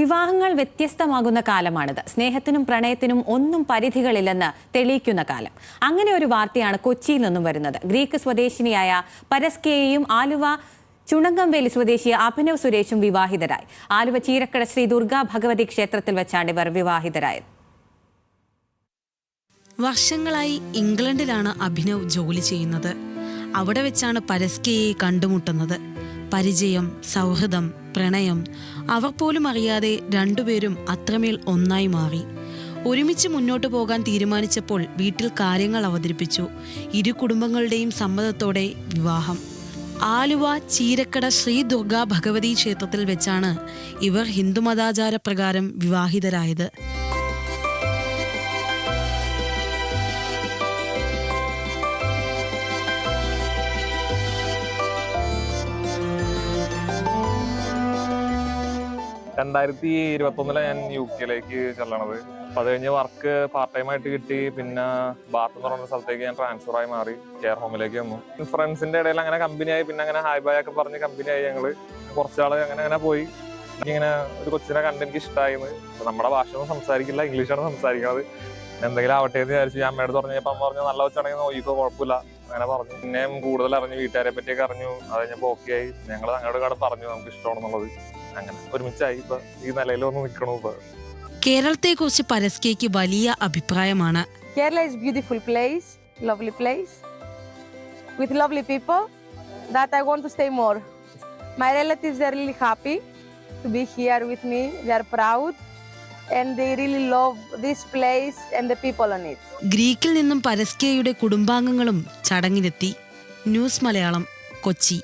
വിവാഹങ്ങൾ വ്യത്യസ്തമാകുന്ന കാലമാണിത്. സ്നേഹത്തിനും പ്രണയത്തിനും ഒന്നും പരിധികളില്ലെന്ന് തെളിയിക്കുന്ന കാലം. അങ്ങനെ ഒരു വാർത്തയാണ് കൊച്ചിയിൽ നിന്നും വരുന്നത്. ഗ്രീക്ക് സ്വദേശിനിയായ പരസ്കേയയും ആലുവ ചുണങ്കംവേലി സ്വദേശി അഭിനവ് സുരേഷും വിവാഹിതരായി. ആലുവ ചീരക്കട ശ്രീ ദുർഗാ ഭഗവതി ക്ഷേത്രത്തിൽ വെച്ചാണ് ഇവർ വിവാഹിതരായത്. വർഷങ്ങളായി ഇംഗ്ലണ്ടിലാണ് അഭിനവ് ജോലി ചെയ്യുന്നത്. അവിടെ വെച്ചാണ് പരസ്കേയെ കണ്ടുമുട്ടുന്നത്. പരിചയം, സൗഹൃദം, പ്രണയം, അവർ പോലും അറിയാതെ രണ്ടുപേരും അത്രമേൽ ഒന്നായി മാറി. ഒരുമിച്ച് മുന്നോട്ടു പോകാൻ തീരുമാനിച്ചപ്പോൾ വീട്ടിൽ കാര്യങ്ങൾ അവതരിപ്പിച്ചു. ഇരു കുടുംബങ്ങളുടെയും സമ്മതത്തോടെ വിവാഹം. ആലുവ ചീരക്കട ശ്രീ ദുർഗാ ഭഗവതി ക്ഷേത്രത്തിൽ വെച്ചാണ് ഇവർ ഹിന്ദുമതാചാര പ്രകാരം വിവാഹിതരായത്. രണ്ടായിരത്തി 2021 ഞാൻ UK ചെല്ലണത്. അപ്പം അത് കഴിഞ്ഞ് വർക്ക് പാർട്ട് ടൈം ആയിട്ട് കിട്ടി. പിന്നെ ബാത്ത് എന്ന് പറയുന്ന സ്ഥലത്തേക്ക് ഞാൻ ട്രാൻസ്ഫർ ആയി മാറി കെയർ ഹോമിലേക്ക് വന്നു. ഫ്രണ്ട്സിന്റെ ഇടയിൽ അങ്ങനെ കമ്പനിയായി. പിന്നെ അങ്ങനെ ഹായ് ബായ് ഒക്കെ പറഞ്ഞ് കമ്പനിയായി. ഞങ്ങള് കുറച്ചാൾ അങ്ങനെ പോയി. എനിക്കിങ്ങനെ ഒരു കൊച്ചിനെ കണ്ട് എനിക്ക് ഇഷ്ടമായിരുന്നു. നമ്മുടെ ഭാഷ ഒന്നും സംസാരിക്കില്ല, ഇംഗ്ലീഷാണ് സംസാരിക്കുന്നത്. എന്തെങ്കിലും ആവട്ടെ എന്ന് വിചാരിച്ചു. ഞാൻ അമ്മയോട് പറഞ്ഞപ്പോൾ അമ്മ പറഞ്ഞു നല്ല വെച്ചാണെങ്കിൽ നോക്കിക്കോ, കുഴപ്പമില്ല അങ്ങനെ പറഞ്ഞു. പിന്നെയും കൂടുതൽ അറിഞ്ഞു, വീട്ടുകാരെ പറ്റിയൊക്കെ അറിഞ്ഞു. അത് കഴിഞ്ഞപ്പോൾ ഓക്കെ ആയി. ഞങ്ങൾ അങ്ങോട്ട് കട പറഞ്ഞു നമുക്ക് ഇഷ്ടമാണെന്നുള്ളത്. അങ്ങനെ ഒരുമിച്ചായി ഇപ്പൊ ഈ നിലയിൽ വന്ന് നിൽക്കണു. ഇപ്പൊ കേരളത്തെക്കുറിച്ച് പരസ്കേയ്ക്ക് വലിയ അഭിപ്രായമാണ്. Kerala is beautiful place, lovely place with lovely people that I want to stay more. My relatives are really happy to be here with me. They are proud and they really love this place and the people on it. ഗ്രീക്കിൽ നിന്നും പരസ്കേയുടെ കുടുംബാംഗങ്ങളും ചടങ്ങിലെത്തി. News Malayalam, Kochi.